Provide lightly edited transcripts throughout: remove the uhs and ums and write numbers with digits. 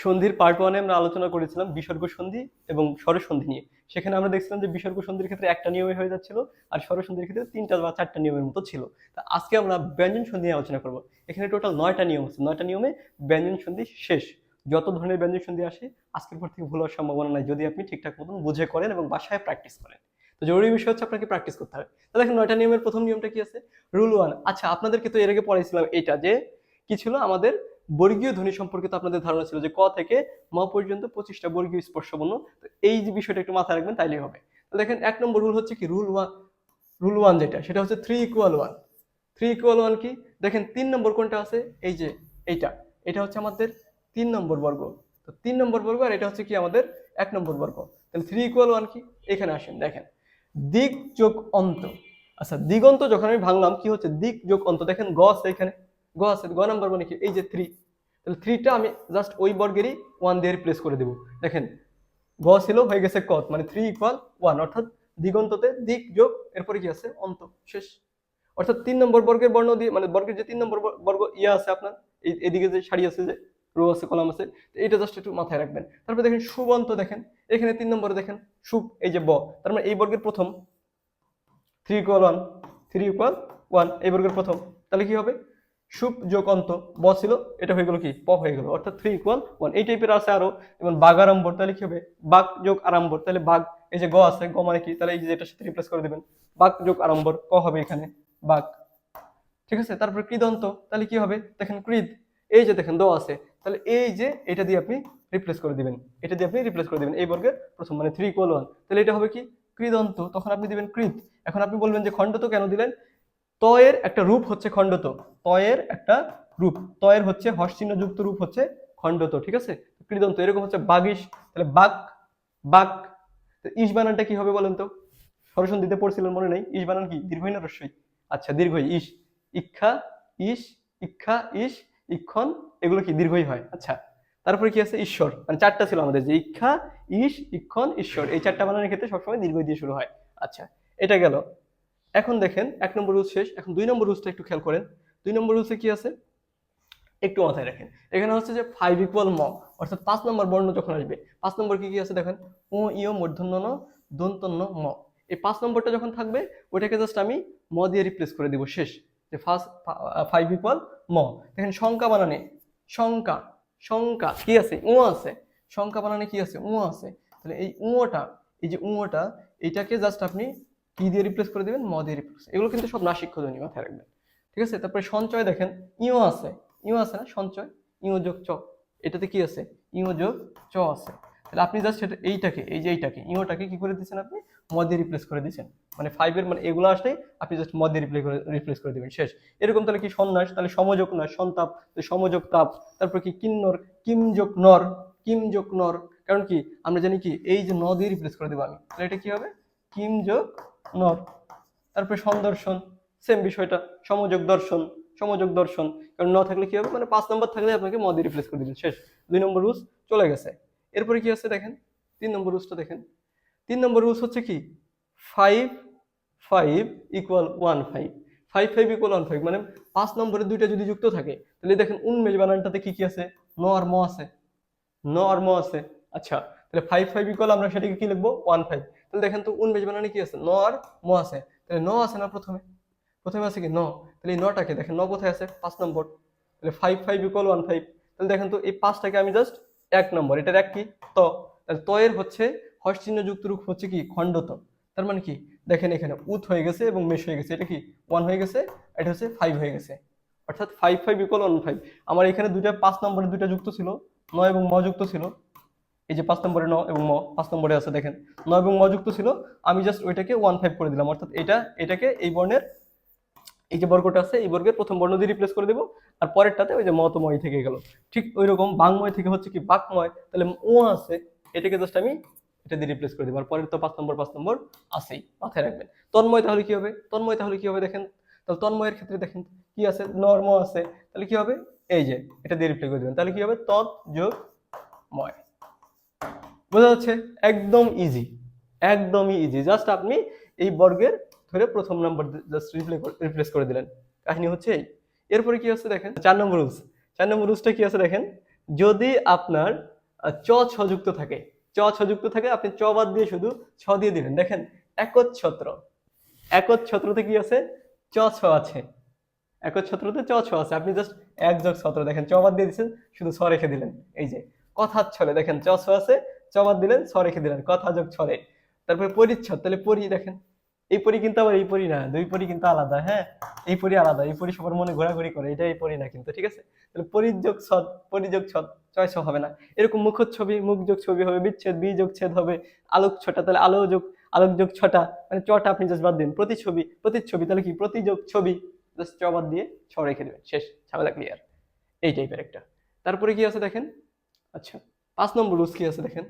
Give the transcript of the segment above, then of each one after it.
সন্ধির পার্ট 1 এ আমরা আলোচনা করেছিলাম বিসর্গ সন্ধি এবং স্বরসন্ধি নিয়ে। সেখানে আমরা দেখছিলাম যে বিসর্গ সন্ধির ক্ষেত্রে একটা নিয়মে হয়ে যাচ্ছিল, আর স্বরসন্ধির ক্ষেত্রে 3টা বা 4টা নিয়মের মতো ছিল। তা আজকে আমরা ব্যঞ্জন সন্ধি নিয়ে আলোচনা করব। এখানে টোটাল 9টা নিয়ম আছে, 9টা নিয়মে ব্যঞ্জন সন্ধি শেষ। যত ধরনের ব্যঞ্জন সন্ধি আসে আজকের পর থেকে ভুল হওয়ার সম্ভাবনা নাই, যদি আপনি ঠিকঠাক মতন বুঝে করেন এবং বাসায় প্র্যাকটিস করেন। তো জরুরি বিষয় হচ্ছে আপনাকে প্র্যাকটিস করতে হবে। তো দেখেন 9টা নিয়মের প্রথম নিয়মটা কি আছে, রুল 1। আচ্ছা, আপনাদেরকে তো এর আগে পড়াইছিলাম এটা, যে কি ছিল আমাদের বর্গীয় ধ্বনি সম্পর্কে তো আপনাদের ধারণা ছিল যে ক থেকে ম পর্যন্ত 25টা বর্গীয় স্পর্শবর্ণ। তো এই যে বিষয়টা একটু মাথায় রাখবেন, তাইলেই হবে। তো দেখেন 1 নম্বর রুল হচ্ছে কি, রুল 1 যেটা, সেটা হচ্ছে 3 ইকুয়াল 1। 3 ইকুয়াল 1 কি, দেখেন 3 নম্বর কোনটা আছে, এই যে এইটা, এটা হচ্ছে আমাদের 3 নম্বর বর্গ। তো 3 নম্বর বর্গ, আর এটা হচ্ছে কি আমাদের 1 নম্বর বর্গ। তাহলে 3 ইকুয়াল 1 কি, এখানে আসেন দেখেন দিক যোগ অন্ত। আচ্ছা, দিগন্ত যখন আমি ভাঙলাম কি হচ্ছে, দিক যোগ অন্ত। দেখেন গ আছে এখানে, গ আছে, গ নাম্বার মানে কি, এই যে 3। তাহলে 3টা আমি জাস্ট ওই বর্গেরই 1 দিয়ে রিপ্লেস করে দেব। দেখেন গ ছিল, হয়ে গেছে ক, মানে 3 ইকুয়াল 1, অর্থাৎ দিগন্ততে দিক যোগ এরপরে কি আছে, অন্ত, শেষ। অর্থাৎ 3 নম্বর বর্গের বর্ণ দিয়ে, মানে বর্গের যে 3 নম্বর বর্গ ইয়া আছে আপনার, এদিকে যে সারি আছে, যে রো আছে, কলাম আছে, এটা জাস্ট একটু মাথায় রাখবেন। তারপরে দেখেন শুভন্ত, দেখেন এখানে 3 নম্বরে দেখেন শুভ, এই যে ব, তার মানে এই বর্গের প্রথম 3 ইকুয়াল 1, 3 ইকুয়াল 1 এই বর্গের প্রথম। তাহলে কি হবে, সুপ যোগ অন্ত, ব ছিল, এটা হয়ে গেল কি, প হয়ে গেল, অর্থাৎ 3 ইকুয়াল 1। এই টাইপের আছে আরো, যেমন বাঘ আড়ম্বর, তাহলে কি হবে, বাঘ যোগ আড়ম্বর, তাহলে বাঘ, এই যে গ আছে, গ মানে কি, তাহলে এই যে এটার সাথে রিপ্লেস করে দিবেন, বাঘ যোগ আড়ম্বর, ক হবে এখানে বাঘ, ঠিক আছে। তারপর কৃদন্ত, তাহলে কি হবে, দেখেন কৃদ, এই যে দেখেন দ আছে, তাহলে এই যে এটা দিয়ে আপনি রিপ্লেস করে দিবেন, এটা দিয়ে আপনি রিপ্লেস করে দিবেন এই বর্গের প্রথম, মানে 3 ইকুয়াল 1। তাহলে এটা হবে কি, কৃদন্ত, তখন আপনি দিবেন কৃত। এখন আপনি বলবেন যে খণ্ডত কেন দিলেন, তয়ের একটা রূপ হচ্ছে খণ্ডত, তয়ের একটা রূপ, তয়ের হচ্ছে হর্ষচিহ্ন যুক্ত রূপ হচ্ছে খণ্ডত, ঠিক আছে। কৃদন্ত এরকম হচ্ছে বাগিস, তাহলে বাক, বাক। ইস বানানটা কি হবে বলেন তো, স্বরসন্ধিতে পড়ছিলেন মনে নেই, ইস বানান কি, দীর্ঘই না রস্যই? আচ্ছা, দীর্ঘই, ইস, ইক্ষা, ইস, ইক্ষা, ইস, ইক্ষণ, এগুলো কি দীর্ঘই হয়। আচ্ছা, তারপরে কি আছে, ঈশ্বর, মানে 4টা ছিল আমাদের, যে ইক্ষা, ইস, ইক্ষণ, ঈশ্বর, এই 4টা বানানের ক্ষেত্রে সবসময় দীর্ঘই দিয়ে শুরু হয়। আচ্ছা, এটা গেল। এখন দেখেন 1 নম্বর রুলস শেষ, এখন 2 নম্বর রুলসটা একটু খেয়াল করেন। 2 নম্বর রুলসে কি আছে একটু মাথায় রাখেন। এখানে হচ্ছে যে 5 ইকুয়াল ম, অর্থাৎ 5 নম্বর বর্ণ যখন আসবে, 5 নম্বর কি কি আছে দেখেন, ও ইয় মূর্ধন্য ন দন্তন্য ম। এই 5 নম্বরটা যখন থাকবে, ওটাকে জাস্ট আমি ম দিয়ে রিপ্লেস করে দিব, শেষ। যে ফার্স্ট 5 ইকুয়াল ম। দেখেন সংখ্যা বানানে, সংখ্যা, সংখ্যা কি আছে, উ আছে, সংখ্যা বানানে কি আছে, উ আছে। তাহলে এই উটা, এই যে উটা, এটাকে জাস্ট আপনি কি দিয়ে রিপ্লেস করে দিবেন, ম দিয়ে রিপ্লেস। এগুলো কিন্তু সব নাসিক্য ধ্বনি, মাথায় রাখবেন, ঠিক আছে। তারপরে সঞ্চয় দেখেন, ইও আছে, ইও আছে না, সঞ্চয়, ইও যোগ চ, এটাতে কি আছে, ইও যোগ চ আছে। তাহলে আপনি জাস্ট এইটাকে, এই যে এইটাকে, ইওটাকে কি করে দিচ্ছেন আপনি, ম দিয়ে রিপ্লেস করে দিচ্ছেন, মানে 5 এর মানে এগুলো আসলেই আপনি জাস্ট ম দিয়ে রিপ্লেস করে দিবেন, শেষ। এরকম তাহলে কি সন্ন্যাস, তাহলে সমযোগ নয়, সন্তাপ, সমযোগ তাপ। তারপর কি কিন্নর, কিম যোগ নর, কিম যোগ নর, কারণ কি আমরা জানি কি, এই যে ন দিয়ে রিপ্লেস করে দেবো আমি, তাহলে এটা কি হবে, কিম যোগ নর। তারপরে সন্দর্শন, সেম বিষয়টা, সমযোগ দর্শন, সমযোগ দর্শন, কারণ ন থাকলে কি হবে, মানে 5 নম্বর থাকলে আপনাকে ম দিয়ে রিপ্লেস করে দিবেন, শেষ। 2 নম্বর রুলস চলে গেছে। এরপরে কি আছে দেখেন, 3 নম্বর রুলসটা দেখেন। 3 নম্বর রুলস হচ্ছে কি, 5 5 ইকুয়াল 1 5, 5 5 ইকুয়াল 1 5, মানে 5 নম্বরে দুইটা যদি যুক্ত থাকে, তাহলে দেখেন উন্মেষ বানানটাতে কি কি আছে, ন আর ম আছে, ন আর ম আছে। আচ্ছা, তাহলে 5 5 ইকুয়াল আমরা সেটাকে কি লিখবো, 1 5। তাহলে দেখেন তো উন্মেষ বানানে কি আছে, ন আর ম আছে, তাহলে ন আছে না প্রথমে, প্রথমে আছে কি ন, তাহলে এই নটাকে দেখেন, ন কোথায় আছে, 5 নম্বর, তাহলে 5 5 ইকুয়াল 1 5। তাহলে দেখেন তো এই 5টাকে আমি জাস্ট 1 নম্বর, এটার এক কি, ত, তাহলে ত এর হচ্ছে হর্ষ চিহ্ন যুক্ত রূপ হচ্ছে কি, খণ্ডত। তার মানে কি, দেখেন এখানে উত হয়ে গেছে এবং মেশ হয়ে গেছে, এটা কি 1 হয়ে গেছে, এটা হচ্ছে 5 হয়ে গেছে, অর্থাৎ 5 5 ইকুয়াল 1 5। আমার এখানে দুইটা 5 নম্বরে দুইটা যুক্ত ছিল, ন এবং ম যুক্ত ছিল, এই যে 5 নম্বরে ন এবং ম 5 নম্বরে আছে দেখেন, ন এবং ম যুক্ত ছিল, আমি জাস্ট ওইটাকে 1 5 করে দিলাম, অর্থাৎ এটাকে এই বর্ণের, এই যে বর্গটা আছে এই বর্গের প্রথম বর্ণ দিয়ে রিপ্লেস করে দেব, আর পরেরটাতে ওই যে মতময় থেকে গেল। ঠিক ওই রকম বাংময় থেকে হচ্ছে কি বাকময়, তাহলে ও আছে, এটাকে জাস্ট আমি এটা দিয়ে রিপ্লেস করে দেব, আর পরের তো 5 নম্বর আছেই, মাথায় রাখবেন। তন্ময় তাহলে কি হবে, তন্ময় তাহলে কি হবে দেখেন, তাহলে তন্ময়ের ক্ষেত্রে দেখেন কি আছে, নর্ম আছে, তাহলে কি হবে, এই যে এটা দিয়ে রিপ্লেস করে দেবেন, তাহলে কি হবে, তৎ যোগ ময়। বোঝা যাচ্ছে, একদম ইজি, একদমই ইজি, জাস্ট আপনি এই বর্গের ধরে প্রথম নাম্বার জাস্ট রিপ্লেস করে দিলেন, কাহিনী হচ্ছে এই। এরপরে কি আছে দেখেন 4 নম্বর রুলস, 4 নম্বর রুলসটা কি আছে দেখেন, যদি আপনার চ ছ যুক্ত থাকে, চ ছ যুক্ত থাকে, আপনি চ বাদ দিয়ে শুধু ছ দিয়ে দিবেন। দেখেন একচ্ছত্র, একচ্ছত্রতে কি আছে, চ ছ আছে, একচ্ছত্রতে চ ছ আছে, আপনি জাস্ট এক যোগ ছত্র, দেখেন চ বাদ দিয়ে দিচ্ছেন, শুধু ছ রেখে দিলেন। এই যে কথার ছলে দেখেন চ ছ আছে, চ বাদ দিলেন, ছ রেখে দিলেন, কথা যোগ ছলে। তারপরে পরিচ্ছদ, তাহলে পরি দেখেন, এই পরি কিন্তু আবার এই পরি না, দুই পরি কিন্তু আলাদা, হ্যাঁ এই পরি আলাদা, এই পরি সবার মনে ঘোরাঘুরি করে, এটা এই পরি না কিন্তু, ঠিক আছে। তাহলে পরিযোগ ছদ, পরিযোগ ছদ, ছয় ছ হবে না। এরকম মুখচ্ছবি, মুখ যোগ ছবি হবে, বিচ্ছেদ বি যোগ ছেদ হবে, আলোক ছটা, তাহলে আলো যোগ আলোক যোগ ছটা, মানে চটা আপনি জাস্ট বাদ দিন, প্রতিচ্ছবি, প্রতিচ্ছবি তাহলে কি প্রতিযোগ ছবি, জাস্ট চ বাদ দিয়ে ছ রেখে দেবেন, শেষ, ঝামেলা ক্লিয়ার। এই টাইপের একটা। তারপরে কি আছে দেখেন, আচ্ছা 5 নম্বর রুলস কি আছে দেখেন,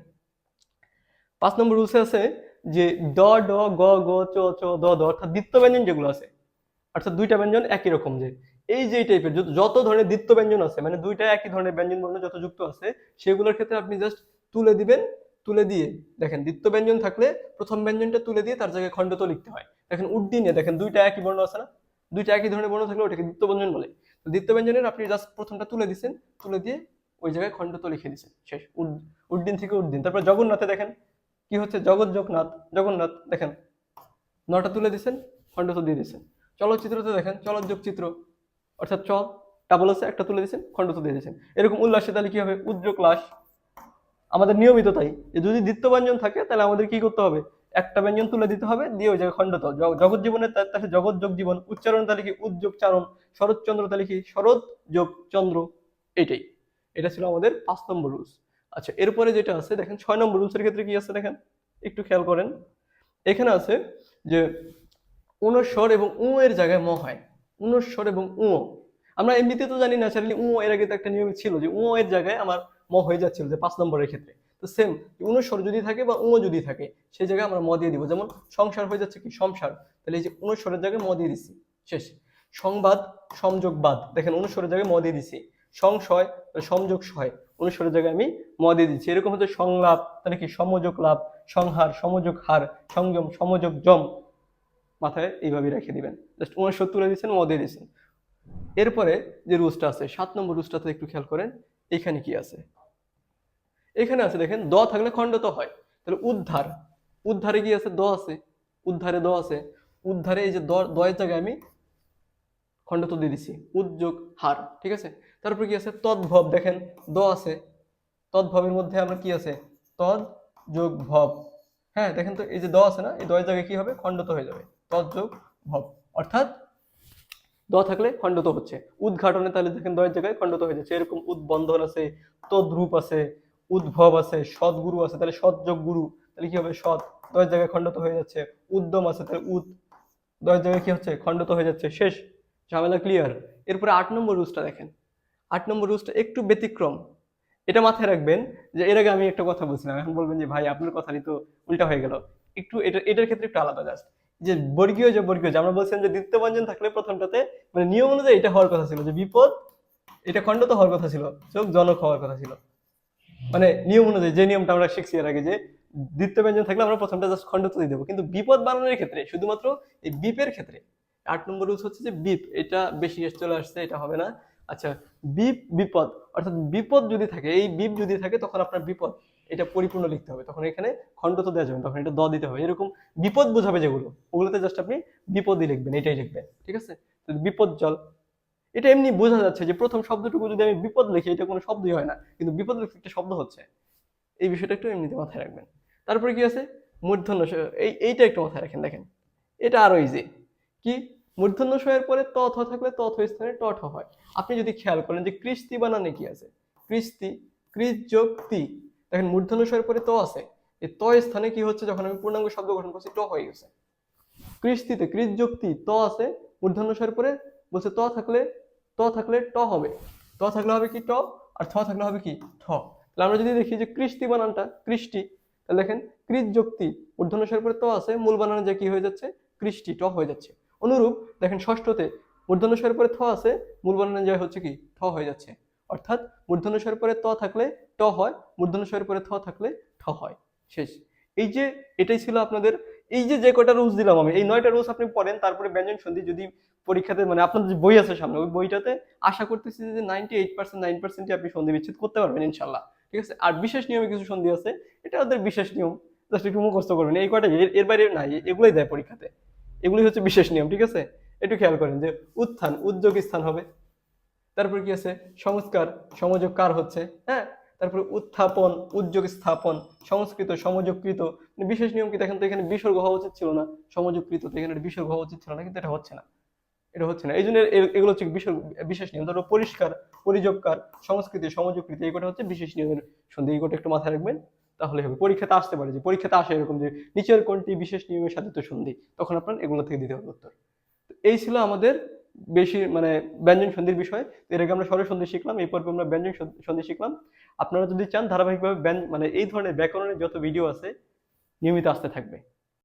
5 নম্বর রুলসে আছে যে ড ড গ গ চ চ দ দ, অর্থাৎ দ্বিত্ব ব্যঞ্জন যেগুলো আছে, অর্থাৎ দুইটা ব্যঞ্জন একই রকম, যে এই যে টাইপের যত ধরনের দ্বিত্ব ব্যঞ্জন আছে, মানে দুইটা একই ধরনের ব্যঞ্জন বর্ণ যত যুক্ত আছে, সেগুলোর ক্ষেত্রে আপনি জাস্ট তুলে দিবেন, তুলে দিয়ে দেখেন দ্বিত্ব ব্যঞ্জন থাকলে প্রথম ব্যঞ্জনটা তুলে দিয়ে তার জায়গায় খণ্ডত লিখতে হয়। দেখেন উড্ডিনে দেখেন দুইটা একই বর্ণ আছে না, দুইটা একই ধরনের বর্ণ থাকলে ওটাকে দ্বিত্ব ব্যঞ্জন বলে। তো দ্বিত্ব ব্যঞ্জনের আপনি জাস্ট প্রথমটা তুলে দিচ্ছেন, তুলে দিয়ে ওই জায়গায় খণ্ডত লিখে দিচ্ছেন, শেষ। উড্ডিন থেকে উড্ডিন। তারপর জগন্নাথে দেখেন কি হচ্ছে, জগৎ যোগনাথ, জগন্নাথ দেখেন নটা তুলে দিচ্ছেন, খণ্ডত দিয়ে দিচ্ছেন। চলচ্চিত্রতে দেখেন চলৎ যোগ চিত্র, অর্থাৎ চ ডাবল আছে, একটা তুলে দিচ্ছেন, খণ্ডত দিয়ে দিচ্ছেন। এরকম উল্লাসে তাহলে কি হবে, উদ্যোগ লাস। আমাদের নিয়মিত তাই, যে যদি দ্বিত্ব ব্যঞ্জন থাকে তাহলে আমাদের কি করতে হবে, একটা ব্যঞ্জন তুলে দিতে হবে, দিয়ে ওই জায়গায় খণ্ডত। জগৎ জীবনের তাহলে জগৎ যোগ জীবন, উচ্চারণ তাহলে কি উদ্যোগ চারণ, শরৎচন্দ্র তাহলে কি শরৎ যোগ চন্দ্র, এটাই। এটা ছিল আমাদের 5 নম্বর রুলস। আচ্ছা এরপরে যেটা আছে দেখেন 6 নম্বর রুলসের ক্ষেত্রে কি আছে দেখেন, একটু খেয়াল করেন। এখানে আছে যে উনস্বর এবং উ এর জায়গায় ম হয়, উনস্বর এবং উ। আমরা এমনিতে তো জানি ন্যাচারালি উ এর আগে তো একটা নিয়ম ছিল যে উ এর জায়গায় আমার ম হয়ে যাচ্ছিল, যে 5 নম্বরের ক্ষেত্রে। তো সেম উনস্বর যদি থাকে বা উ যদি থাকে, সেই জায়গায় আমরা ম দিয়ে দিব। যেমন সংসার হয়ে যাচ্ছে কি সংসার, তাহলে এই যে উনস্বরের জায়গায় ম দিয়ে দিচ্ছি, শেষ। সংবাদ, সংযোগ বাদ, দেখেন অনুস্বরের জায়গায় ম দিয়ে দিচ্ছি। সংশয়, সংযোগ সয়, অনুস্বরের জায়গায় আমি ম দিয়ে দিচ্ছি। এরকম হচ্ছে সংলাপ, তাহলে কি সমযোগ লাভ, সংহার, সমযোগ হার, সংযম, সমযোগ জম, মাথায় এইভাবে রেখে দিবেন, জাস্ট 69 তুলে দিচ্ছেন, ম দিয়ে দিচ্ছেন। এরপরে যে রুলসটা আছে 7 নম্বর রুলসটাতে একটু খেয়াল করেন, এখানে কি আছে, এখানে আছে দেখেন দ থাকলে খণ্ডত হয়, তাহলে উদ্ধার, উদ্ধারে কি আছে, দ আছে, উদ্ধারে দ আছে, উদ্ধারে এই যে দয়ের জায়গায় আমি খণ্ডত দিয়ে দিছি, উদ্যোগ হার, ঠিক আছে। তারপর কি আছে তদ্ভব, দেখেন দ আছে, তদ্ভবের মধ্যে আমরা কি আছে, তদ যোগ ভব, হ্যাঁ দেখেন তো এই যে দ আছে না, এই দয়ের জায়গায় কি হবে, খণ্ডত হয়ে যাবে, তদ যোগ ভব, অর্থাৎ দ থাকলে খণ্ডত হচ্ছে। উদ্ঘাটনে তাহলে দেখেন দয়ের জায়গায় খণ্ডত হয়ে যাচ্ছে। এরকম উদ্বন্ধন আছে, তদ্রূপ আছে, উদ্ভব আছে, সদ্গুরু আছে, তাহলে সৎ যোগ গুরু, তাহলে কি হবে সৎ, দয়ের জায়গায় খণ্ডত হয়ে যাচ্ছে। উদ্যম আছে, তাহলে দয়ের জায়গায় কি হচ্ছে, খণ্ডত হয়ে যাচ্ছে, শেষ, ঝামেলা ক্লিয়ার। এরপরে 8 নম্বর রুলসটা দেখেন, 8 নম্বর রুলসটা একটু ব্যতিক্রম, এটা মাথায় রাখবেন। যে এর আগে আমি একটা কথা বলছিলাম, এখন বলবেন যে ভাই আপনার কথাই তো উল্টা হয়ে গেল, একটু এটার ক্ষেত্রে একটু আলাদা। জাস্ট যে বর্গীয়, যে বর্গীয়, যে আমরা বলছিলাম যে দ্বিতীয় ব্যঞ্জন থাকলে প্রথমটাতে মানে নিয়ম অনুযায়ী এটা হওয়ার কথা ছিল, যে বিপদ এটা খণ্ডত হওয়ার কথা ছিল, চোখ জনক হওয়ার কথা ছিল, মানে নিয়ম অনুযায়ী যে নিয়মটা আমরা শিখছি এর আগে, যে দ্বিতীয় ব্যঞ্জন থাকলে আমরা প্রথমটা জাস্ট খণ্ডত দিয়ে দেবো। কিন্তু বিপদ বানানোর ক্ষেত্রে শুধুমাত্র এই বিপের ক্ষেত্রে 8 নম্বর রুলস হচ্ছে যে বিপ, এটা বেশি চলে আসছে, এটা হবে না। আচ্ছা বিপ বিপদ, অর্থাৎ বিপদ যদি থাকে, এই বিপ যদি থাকে তখন আপনার বিপদ এটা পরিপূর্ণ লিখতে হবে, তখন এখানে খণ্ডত দেওয়া যাবে, তখন এটা দ দিতে হবে। এরকম বিপদ বোঝাবে যেগুলো, ওগুলোতে জাস্ট আপনি বিপদই লিখবেন, এটাই লিখবেন, ঠিক আছে। বিপদ জল, এটা এমনি বোঝা যাচ্ছে যে প্রথম শব্দটুকু যদি আমি বিপদ লিখি, এটা কোনো শব্দই হয় না, কিন্তু বিপদ লিখতে একটা শব্দ হচ্ছে, এই বিষয়টা একটু এমনিতে মাথায় রাখবেন। তারপরে কি আছে মূর্ধন্য ষ, এইটা একটু মাথায় রাখেন, দেখেন এটা আরো ইজি। কি, মূর্ধন্য ষ এর পরে ত থ থাকলে ত থ স্থানে ট ঠ হয়। আপনি যদি খেয়াল করেন যে কৃস্তি বানানে কি আছে, কৃস্তি, কৃষ যোগ তি, দেখেন মূর্ধন্য ষ এর পরে ত আছে, এই ত স্থানে কি হচ্ছে, যখন আমি পূর্ণাঙ্গ শব্দ গঠন করছি ট হয়ে গেছে। কৃষ্টিতে কৃষ যোগ তি, ত আছে মূর্ধন্য ষ এর পরে, বলছে ত থাকলে ট হবে, ত থাকলে হবে কি ট, আর থ থাকলে হবে কি ঠ। তাহলে আমরা যদি দেখি যে কৃষ্টি বানানটা কৃষ্টি, তাহলে দেখেন কৃষ যুক্তি মূর্ধন্য ষ এর পরে ত আছে, মূল বানানে যে কি হয়ে যাচ্ছে, কৃষ্টি, ট হয়ে যাচ্ছে। অনুরূপ দেখেন ষষ্ঠতে মূর্ধন্য ষ এর পরে থ আছে, মূল বানানে যে হচ্ছে কি ঠ হয়ে যাচ্ছে। অর্থাৎ মূর্ধন্য ষ এর পরে ত থাকলে ট হয়, মূর্ধন্য ষ এর পরে থ থাকলে ঠ হয়, শেষ। এই যে এটাই ছিল আপনাদের, এই যে যে কয়টা রুলস দিলাম আমি, এই 9টা রুলস আপনি পড়েন, তারপরে ব্যঞ্জন সন্ধি যদি পরীক্ষাতে মানে আপনাদের যে বই আছে সামনে, ওই বইটাতে আশা করতেছি যে 98% 9% আপনি সন্ধি বিচ্ছেদ করতে পারবেন ইনশাল্লাহ। ঠিক আছে। আর বিশেষ নিয়মে কিছু সন্ধি আছে, এটা ওদের বিশেষ নিয়ম, জাস্ট একটু মুখস্থ করবেন এই কয়টা, এর বাইরে নাই, এগুলোই দেয় পরীক্ষাতে, এগুলোই হচ্ছে বিশেষ নিয়ম। ঠিক আছে, একটু খেয়াল করেন যে উত্থান উদ্যোগ স্থান হবে, তারপর কি আছে সংস্কার সমযোগ কার হচ্ছে, হ্যাঁ, তারপরে উত্থাপন উদ্যোগ স্থাপন সংস্কৃত সমযোগকৃত। মানে বিশেষ নিয়ম কি দেখেন তো, এখানে বিসর্গ হওয়া উচিত ছিল না, সমযোগকৃত তো এখানে বিসর্গ হওয়া উচিত ছিল না, কিন্তু এটা হচ্ছে না, এটা হচ্ছে না, এই জন্য এগুলো হচ্ছে বিশেষ নিয়ম। ধরো পরিষ্কার পরিযোগকার সংস্কৃতি সমযোগকৃত, এই কটা হচ্ছে বিশেষ নিয়মের সন্ধি, এই কটা একটু মাথায় রাখবেন, তাহলে হবে। পরীক্ষাতে আসতে পারে, যে পরীক্ষাতে আসে এরকম যে নিচের কোনটি বিশেষ নিয়মের সাধিত সন্ধি, তখন আপনার এগুলো থেকে দিতে হবে উত্তর। তো এই ছিল আমাদের বেশি মানে ব্যঞ্জন সন্ধির বিষয়। তো এর আগে আমরা স্বর সন্ধি শিখলাম, এই পর্বে আমরা ব্যঞ্জন সন্ধি শিখলাম। আপনারা যদি চান ধারাবাহিকভাবে মানে এই ধরনের ব্যাকরণের যত ভিডিও আছে নিয়মিত আসতে থাকবে।